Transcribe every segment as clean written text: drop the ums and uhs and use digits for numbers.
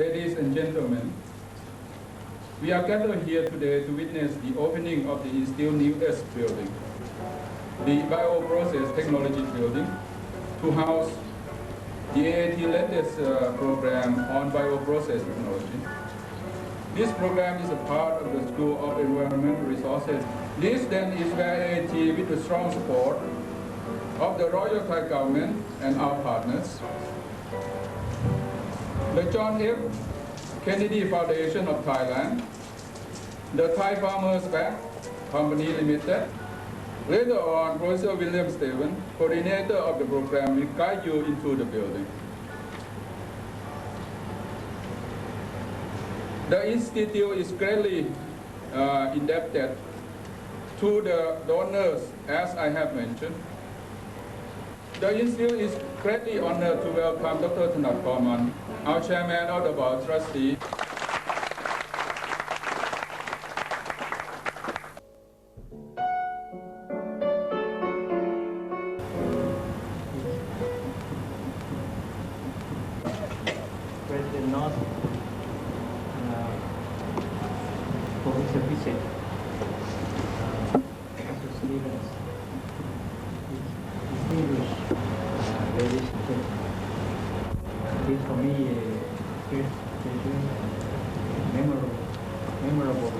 ladies and gentlemen, we are gathered here today to witness the opening of the Institute's newest building, the Bioprocesstechnology building, to house the AIT latest program on bioprocess technology. This program is a part of the School of Environmental Resources. This then is where AIT, with the strong support of the Royal Thai government and our partners, the John F. Kennedy Foundation of Thailand, the Thai Farmers Bank Company Limited. Later on, Professor William Steven, coordinator of the program, will guide you into the building. The Institute is greatly indebted to the donors, as I have mentioned. The Institute is greatly honored to welcome Dr. Thanat Khoman, our chairman of the board of trustees. President North, Professor Visit, Professor Stevens, distinguished ladies and gentlemen. It is for me a great pleasure, memorable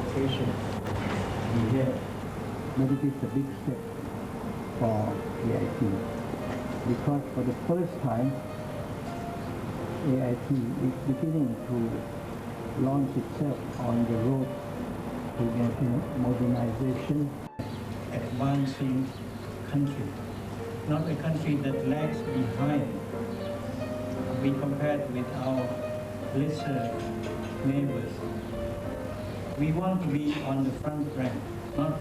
occasion to be here. But it is a big step for AIT, because for the first time AIT is beginning to launch itself on the road to modernization. Advancing country, not a country that lags behind. We compared with our lesser neighbors. We want to be on the front rank, not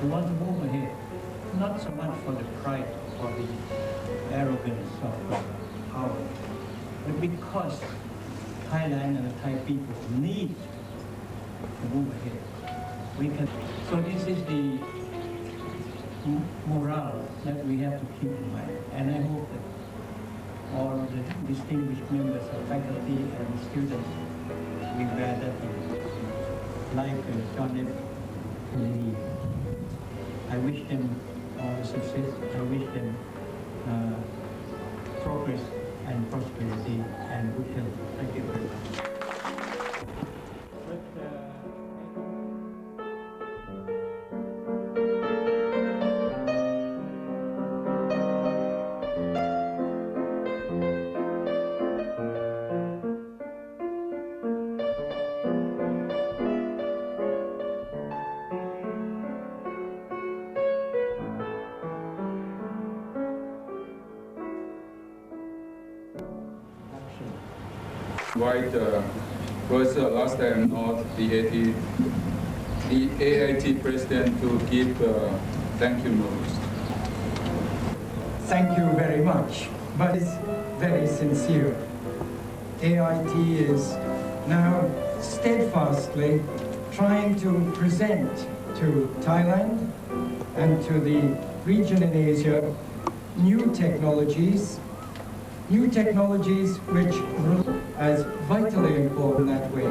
we want to move ahead, not so much for the pride or the arrogance of power, but because Thailand and the Thai people need to move ahead. We can. So this is the morale that we have to keep in mind, and I hope that all of the distinguished members of faculty and students will bear that in like John F. Kennedy. I wish them all success. I wish them progress and prosperity and good health. Thank you very much. Invite Professor last time not the AIT president to give thank you notes. Thank you very much, but it's very sincere. AIT is now steadfastly trying to present to Thailand and to the region in Asia new technologies which as vitally important that way.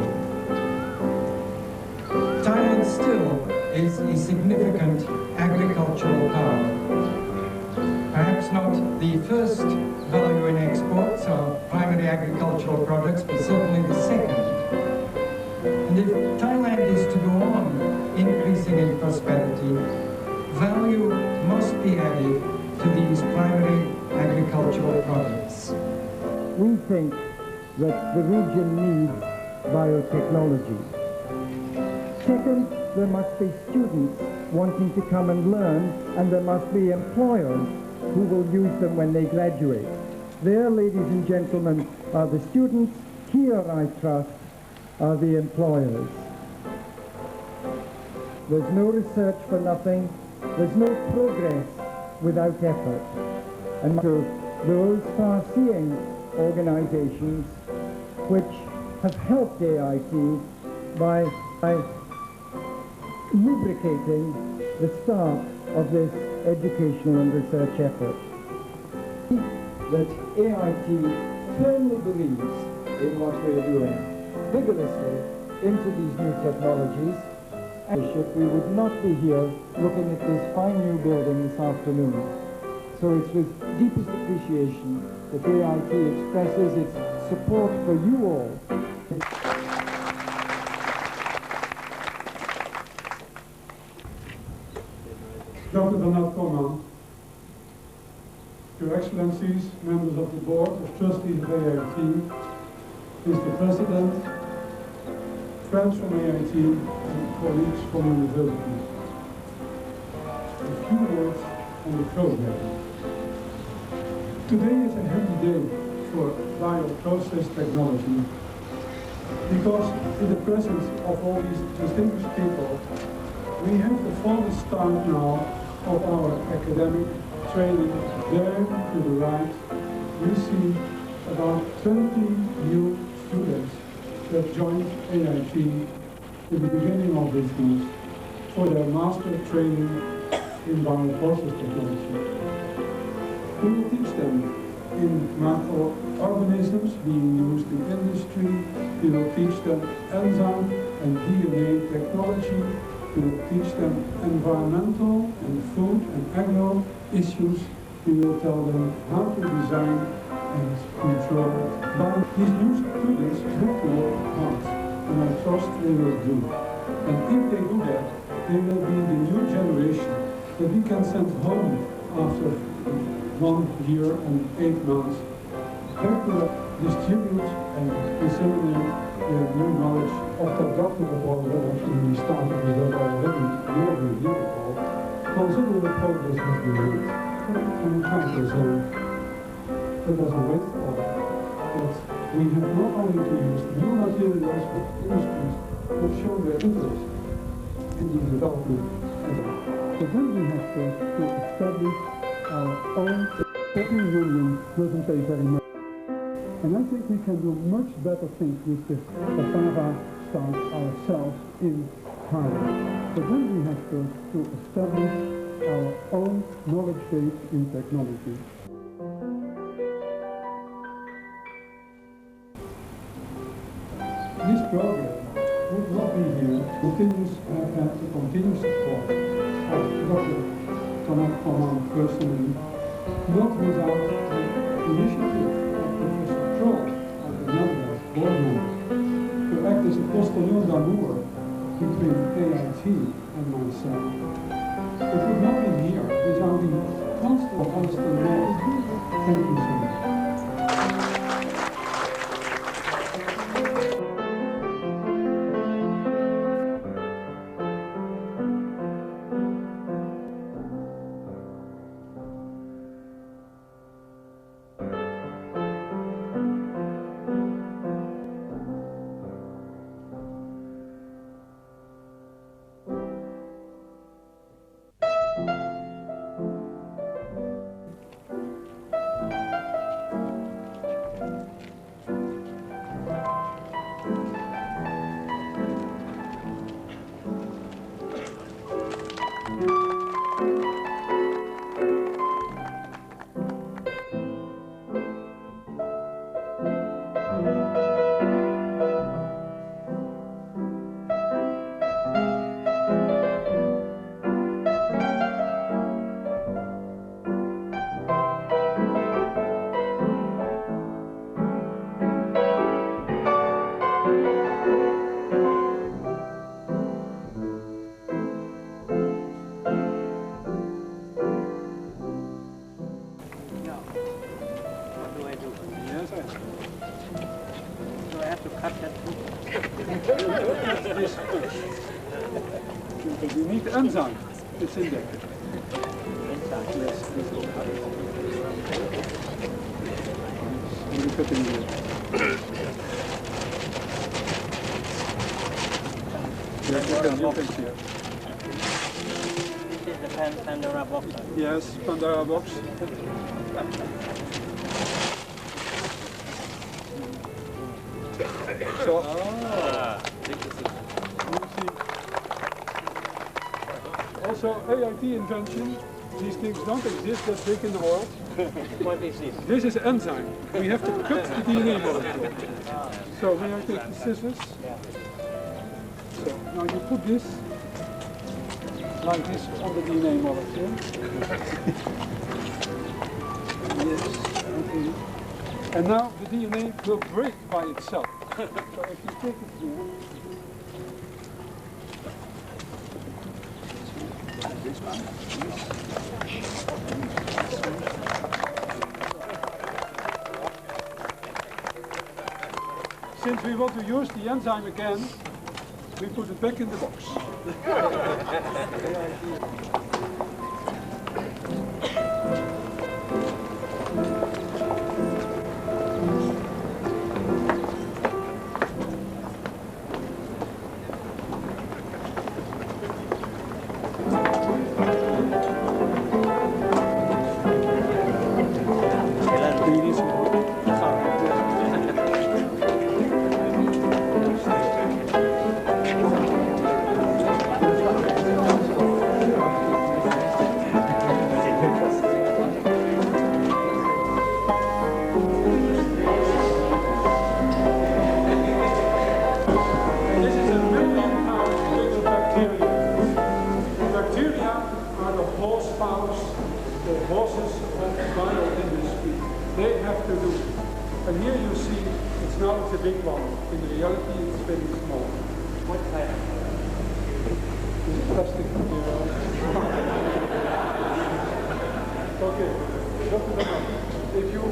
Thailand still is a significant agricultural power. Perhaps not the first value in exports of primary agricultural products, but certainly the second. And if Thailand is to go on increasing in prosperity, value must be added to these primary agricultural products. We think that the region needs biotechnology. Second, there must be students wanting to come and learn, and there must be employers who will use them when they graduate. There, ladies and gentlemen, are the students. Here, I trust, are the employers. There's no research for nothing. There's no progress without effort. And to those far-seeing organizations which have helped AIT by lubricating the start of this educational and research effort. That AIT firmly believes in what we're doing, vigorously into these new technologies, we would not be here looking at this fine new building this afternoon. So it's with deepest appreciation that AIT expresses its support for you all. Dr. Thanat Khoman, Your Excellencies, members of the Board of Trustees of AIT, Mr. President, friends from AIT, and colleagues from university. A few words on the program. Today is a happy day for bioprocess technology because in the presence of all these distinguished people, we have the formal start now of our academic training. There to the right, you see about 20 new students that joined AIT in the beginning of this month for their master training in bioprocess technology. We will teach them in microorganisms being used in industry. We will teach them enzyme and DNA technology. We will teach them environmental and food and agro issues. We will tell them how to design and control. But these new students have to work hard, and I trust they will do. And if they do that, they will be the new generation that we can send home after 1 year and 8 months. Back to distribute and disseminate their new knowledge. After Dr. Khoman started with that already more than a year ago, considerable progress has been made. And in fact, that doesn't wait for that. We have not only to use new materials for industries, but show their interest in the development. So then we have to establish our own European Union doesn't pay very much. And I think we can do much better things with the Sahara start ourselves in Thailand. But then we have to establish our own knowledge base in technology. This program would not be here have had the continuous support of Dr. Thanat Khoman personally, not without the initiative of Professor Kroll of the Netherlands board member to act as a postillon d'amour between AIT and myself. It would not be here without the constant understanding. Thank you so much. Do I have to cut that too? You need the enzyme. It's in there. Yes, this is I'm cutting it. Yes, you can see it. This is the Pandora box. Yes, Pandora box. So, also AIT invention, These things don't exist that big in the world. What is this? This is enzyme. We have to cut the DNA molecule. So we have to take the scissors. So now you put this like this on the DNA molecule. Yes, okay. And now the DNA will break by itself. So if you take it here, this one, since we want to use the enzyme again, we put it back in the box. And here you see, it's a big one. In reality, it's very small. What kind of? Is it plastic material? Okay, Dr. Thanat, if you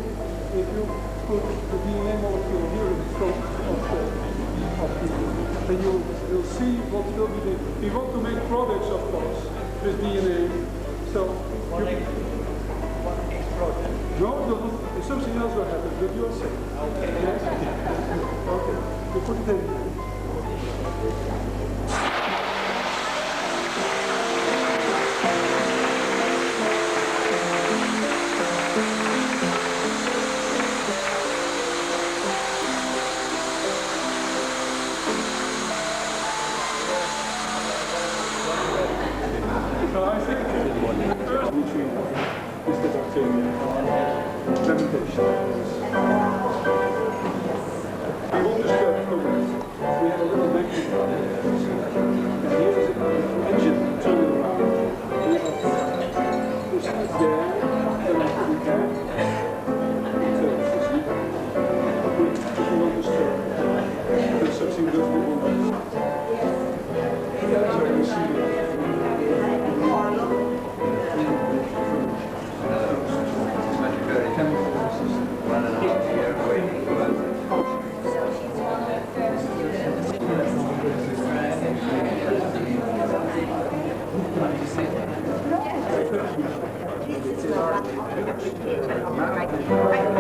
put the DNA molecule here in front then you will see what will be the. We want to make products, of course, with DNA. So What is project? no, something else will happen, but you'll see. Okay. Yes? Okay, you put it in. So I think first nutrient is the bacteria. Fermentation. We want to start progress. We have a little magnet on it. And here is an engine turning around. We have the seeds there, then we put it there. So this is it. If we want to stir, there's something that we want to. So you see Right.